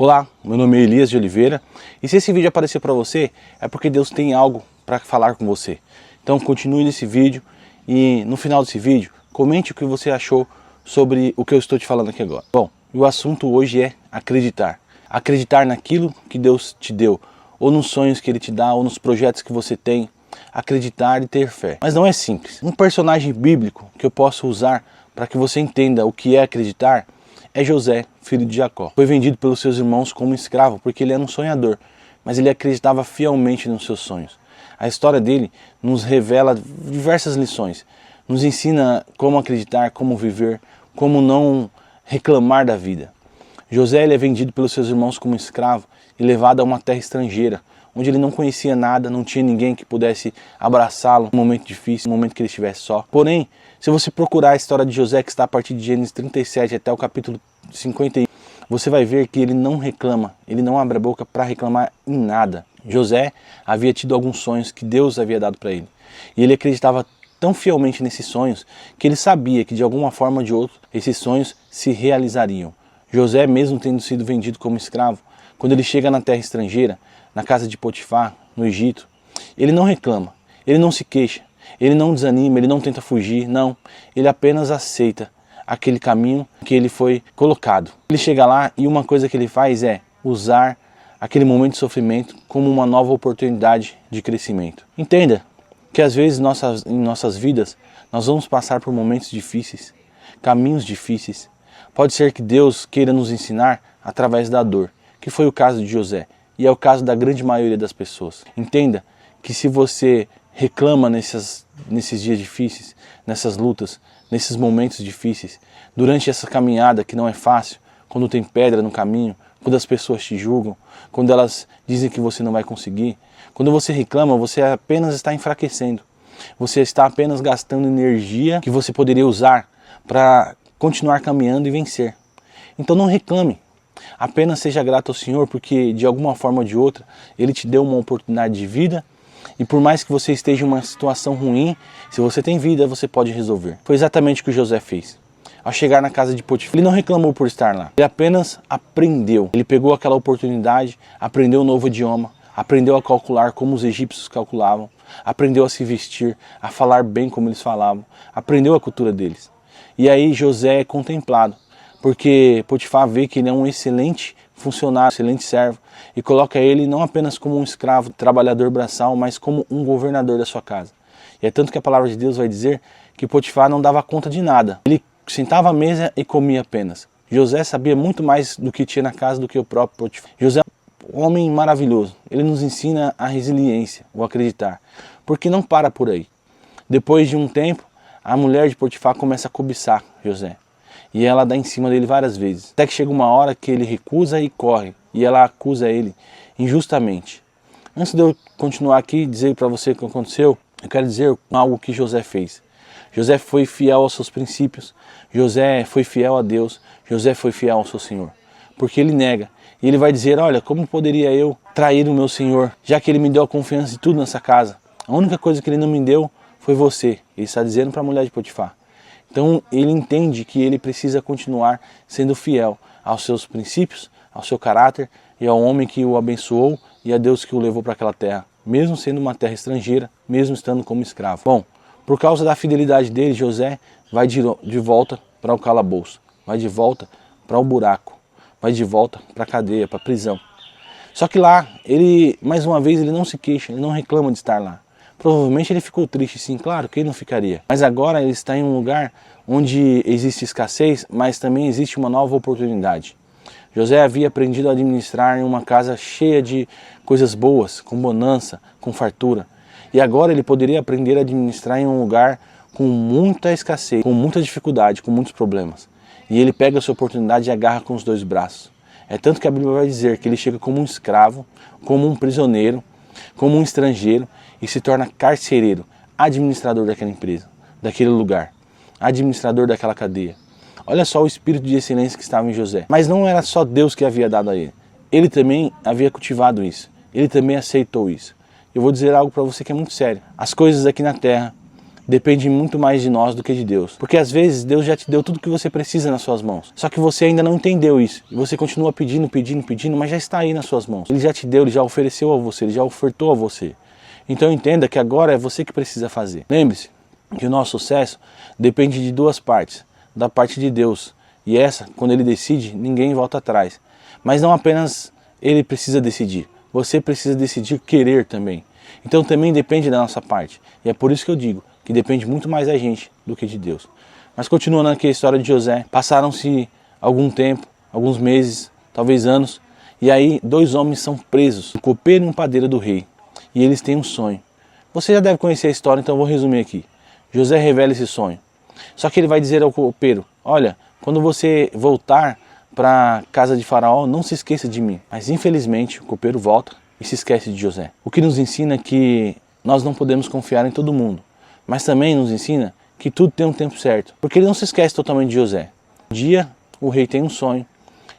Olá, meu nome é Elias de Oliveira e se esse vídeo aparecer para você é porque Deus tem algo para falar com você. Então continue nesse vídeo e no final desse vídeo comente o que você achou sobre o que eu estou te falando aqui agora. Bom, o assunto hoje é acreditar. Acreditar naquilo que Deus te deu, ou nos sonhos que Ele te dá, ou nos projetos que você tem. Acreditar e ter fé. Mas não é simples. Um personagem bíblico que eu posso usar para que você entenda o que é acreditar é José, filho de Jacó. Foi vendido pelos seus irmãos como escravo porque ele era um sonhador, mas ele acreditava fielmente nos seus sonhos. A história dele nos revela diversas lições, nos ensina como acreditar, como viver, como não reclamar da vida. José ele é vendido pelos seus irmãos como escravo e levado a uma terra estrangeira, onde ele não conhecia nada, não tinha ninguém que pudesse abraçá-lo num momento difícil, num momento que ele estivesse só. Porém, se você procurar a história de José, que está a partir de Gênesis 37 até o capítulo 51, você vai ver que ele não reclama, ele não abre a boca para reclamar em nada. José havia tido alguns sonhos que Deus havia dado para ele. E ele acreditava tão fielmente nesses sonhos que ele sabia que de alguma forma ou de outra esses sonhos se realizariam. José, mesmo tendo sido vendido como escravo, quando ele chega na terra estrangeira, na casa de Potifar, no Egito, ele não reclama, ele não se queixa, ele não desanima, ele não tenta fugir, não. Ele apenas aceita aquele caminho que ele foi colocado. Ele chega lá e uma coisa que ele faz é usar aquele momento de sofrimento como uma nova oportunidade de crescimento. Entenda que às vezes em nossas vidas nós vamos passar por momentos difíceis, caminhos difíceis. Pode ser que Deus queira nos ensinar através da dor, que foi o caso de José. E é o caso da grande maioria das pessoas. Entenda que se você reclama nesses dias difíceis, nessas lutas, nesses momentos difíceis, durante essa caminhada que não é fácil, quando tem pedra no caminho, quando as pessoas te julgam, quando elas dizem que você não vai conseguir, quando você reclama, você apenas está enfraquecendo. Você está apenas gastando energia que você poderia usar para continuar caminhando e vencer. Então não reclame. Apenas seja grato ao Senhor porque de alguma forma ou de outra Ele te deu uma oportunidade de vida e por mais que você esteja em uma situação ruim, se você tem vida você pode resolver. Foi exatamente o que José fez. Ao chegar na casa de Potifar, ele não reclamou por estar lá, ele apenas aprendeu. Ele pegou aquela oportunidade, aprendeu um novo idioma, aprendeu a calcular como os egípcios calculavam, aprendeu a se vestir, a falar bem como eles falavam, aprendeu a cultura deles. E aí José é contemplado. Porque Potifar vê que ele é um excelente funcionário, excelente servo, e coloca ele não apenas como um escravo, trabalhador braçal, mas como um governador da sua casa. E é tanto que a palavra de Deus vai dizer que Potifar não dava conta de nada. Ele sentava à mesa e comia apenas. José sabia muito mais do que tinha na casa do que o próprio Potifar. José é um homem maravilhoso. Ele nos ensina a resiliência, o acreditar. Porque não para por aí. Depois de um tempo, a mulher de Potifar começa a cobiçar José. E ela dá em cima dele várias vezes. Até que chega uma hora que ele recusa e corre. E ela acusa ele injustamente. Antes de eu continuar aqui e dizer para você o que aconteceu, eu quero dizer algo que José fez. José foi fiel aos seus princípios. José foi fiel a Deus. José foi fiel ao seu Senhor. Porque ele nega. E ele vai dizer, olha, como poderia eu trair o meu Senhor, já que ele me deu a confiança de tudo nessa casa? A única coisa que ele não me deu foi você. Ele está dizendo para a mulher de Potifar. Então ele entende que ele precisa continuar sendo fiel aos seus princípios, ao seu caráter e ao homem que o abençoou e a Deus que o levou para aquela terra, mesmo sendo uma terra estrangeira, mesmo estando como escravo. Bom, por causa da fidelidade dele, José vai de volta para o calabouço, vai de volta para o buraco, vai de volta para a cadeia, para a prisão. Só que lá, ele, mais uma vez, ele não se queixa, ele não reclama de estar lá. Provavelmente ele ficou triste, sim, claro que ele não ficaria. Mas agora ele está em um lugar onde existe escassez, mas também existe uma nova oportunidade. José havia aprendido a administrar em uma casa cheia de coisas boas, com bonança, com fartura. E agora ele poderia aprender a administrar em um lugar com muita escassez, com muita dificuldade, com muitos problemas. E ele pega a sua oportunidade e agarra com os dois braços. É tanto que a Bíblia vai dizer que ele chega como um escravo, como um prisioneiro, como um estrangeiro e se torna carcereiro, administrador daquela empresa, daquele lugar, administrador daquela cadeia. Olha só o espírito de excelência que estava em José. Mas não era só Deus que havia dado a ele. Ele também havia cultivado isso. Ele também aceitou isso. Eu vou dizer algo para você que é muito sério. As coisas aqui na terra depende muito mais de nós do que de Deus. Porque às vezes Deus já te deu tudo que você precisa nas suas mãos. Só que você ainda não entendeu isso. E você continua pedindo, mas já está aí nas suas mãos. Ele já te deu, ele já ofereceu a você, ele já ofertou a você. Então entenda que agora é você que precisa fazer. Lembre-se que o nosso sucesso depende de duas partes. Da parte de Deus. E essa, quando ele decide, ninguém volta atrás. Mas não apenas ele precisa decidir. Você precisa decidir querer também. Então também depende da nossa parte. E é por isso que eu digo que depende muito mais da gente do que de Deus. Mas continuando aqui a história de José, passaram-se algum tempo, alguns meses, talvez anos, e aí dois homens são presos, um copeiro e um padeiro do rei. E eles têm um sonho. Você já deve conhecer a história, então eu vou resumir aqui. José revela esse sonho. Só que ele vai dizer ao copeiro, olha, quando você voltar para a casa de Faraó, não se esqueça de mim. Mas infelizmente o copeiro volta e se esquece de José. O que nos ensina que nós não podemos confiar em todo mundo. Mas também nos ensina que tudo tem um tempo certo. Porque ele não se esquece totalmente de José. Um dia o rei tem um sonho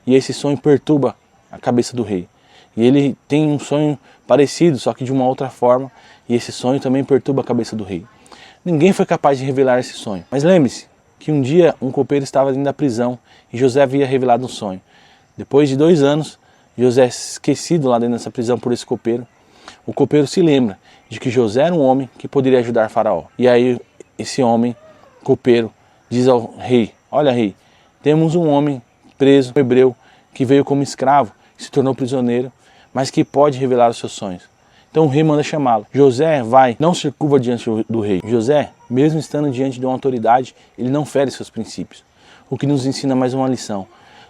e esse sonho perturba a cabeça do rei. E ele tem um sonho parecido, só que de uma outra forma. E esse sonho também perturba a cabeça do rei. Ninguém foi capaz de revelar esse sonho. Mas lembre-se que um dia um copeiro estava dentro da prisão e José havia revelado um sonho. Depois de 2 anos, José é esquecido lá dentro dessa prisão por esse copeiro. O copeiro se lembra de que José era um homem que poderia ajudar Faraó. E aí esse homem, copeiro, diz ao rei, olha rei, temos um homem preso, um hebreu, que veio como escravo, se tornou prisioneiro, mas que pode revelar os seus sonhos. Então o rei manda chamá-lo. José vai, não se curva diante do rei. José, mesmo estando diante de uma autoridade, ele não fere seus princípios. O que nos ensina mais uma lição.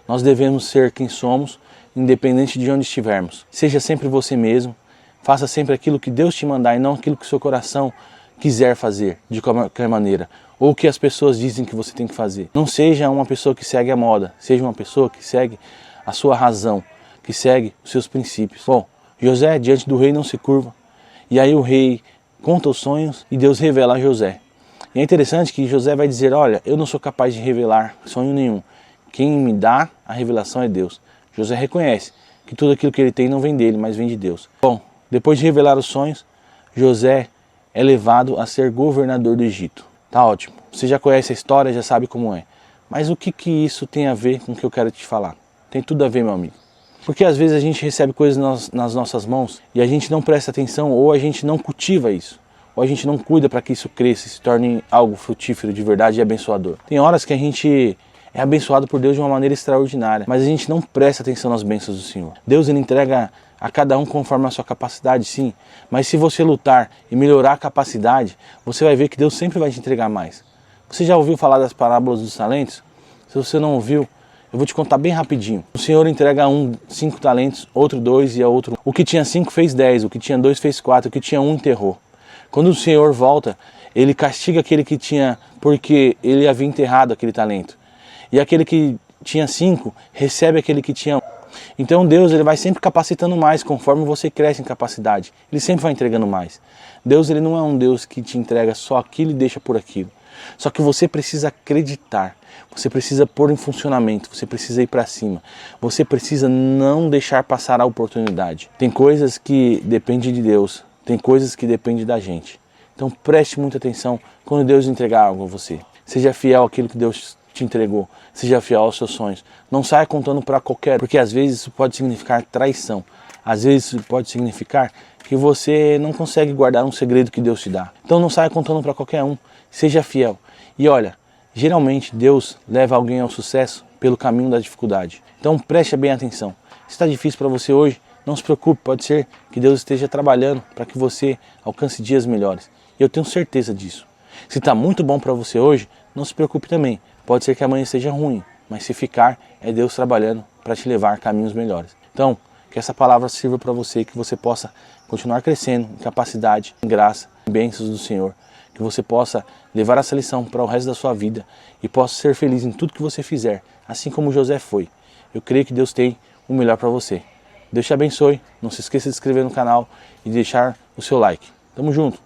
Nós devemos ser quem somos, independente de onde estivermos. Seja sempre você mesmo. Faça sempre aquilo que Deus te mandar e não aquilo que seu coração quiser fazer, de qualquer maneira. Ou que as pessoas dizem que você tem que fazer. Não seja uma pessoa que segue a moda. Seja uma pessoa que segue a sua razão, que segue os seus princípios. Bom, José diante do rei não se curva. E aí o rei conta os sonhos e Deus revela a José. E é interessante que José vai dizer, olha, eu não sou capaz de revelar sonho nenhum. Quem me dá a revelação é Deus. José reconhece que tudo aquilo que ele tem não vem dele, mas vem de Deus. Bom, depois de revelar os sonhos, José é levado a ser governador do Egito. Tá ótimo. Você já conhece a história, já sabe como é. Mas o que isso tem a ver com o que eu quero te falar? Tem tudo a ver, meu amigo. Porque às vezes a gente recebe coisas nas nossas mãos e a gente não presta atenção ou a gente não cultiva isso. Ou a gente não cuida para que isso cresça e se torne algo frutífero de verdade e abençoador. Tem horas que a gente é abençoado por Deus de uma maneira extraordinária, mas a gente não presta atenção nas bênçãos do Senhor. Deus ele entrega a cada um conforme a sua capacidade, sim. Mas se você lutar e melhorar a capacidade, você vai ver que Deus sempre vai te entregar mais. Você já ouviu falar das parábolas dos talentos? Se você não ouviu, eu vou te contar bem rapidinho. O Senhor entrega a um 5 talentos, outro 2 e a outro. O que tinha 5 fez 10, o que tinha 2 fez 4, o que tinha 1 enterrou. Quando o Senhor volta, ele castiga aquele que tinha, porque ele havia enterrado aquele talento. E aquele que tinha 5 recebe aquele que tinha 1. Então Deus ele vai sempre capacitando mais conforme você cresce em capacidade. Ele sempre vai entregando mais. Deus ele não é um Deus que te entrega só aquilo e deixa por aquilo. Só que você precisa acreditar. Você precisa pôr em funcionamento. Você precisa ir para cima. Você precisa não deixar passar a oportunidade. Tem coisas que dependem de Deus. Tem coisas que dependem da gente. Então preste muita atenção quando Deus entregar algo a você. Seja fiel àquilo que Deus te entregou. Seja fiel aos seus sonhos. Não saia contando para qualquer, porque às vezes isso pode significar traição. Às vezes isso pode significar que você não consegue guardar um segredo que Deus te dá. Então não saia contando para qualquer um. Seja fiel. E olha, geralmente Deus leva alguém ao sucesso pelo caminho da dificuldade. Então preste bem atenção. Se está difícil para você hoje, não se preocupe, pode ser que Deus esteja trabalhando para que você alcance dias melhores. E eu tenho certeza disso. Se está muito bom para você hoje, não se preocupe também. Pode ser que amanhã seja ruim, mas se ficar, é Deus trabalhando para te levar a caminhos melhores. Então, que essa palavra sirva para você, que você possa continuar crescendo em capacidade, em graça, em bênçãos do Senhor. Que você possa levar essa lição para o resto da sua vida e possa ser feliz em tudo que você fizer, assim como José foi. Eu creio que Deus tem o melhor para você. Deus te abençoe, não se esqueça de se inscrever no canal e deixar o seu like. Tamo junto!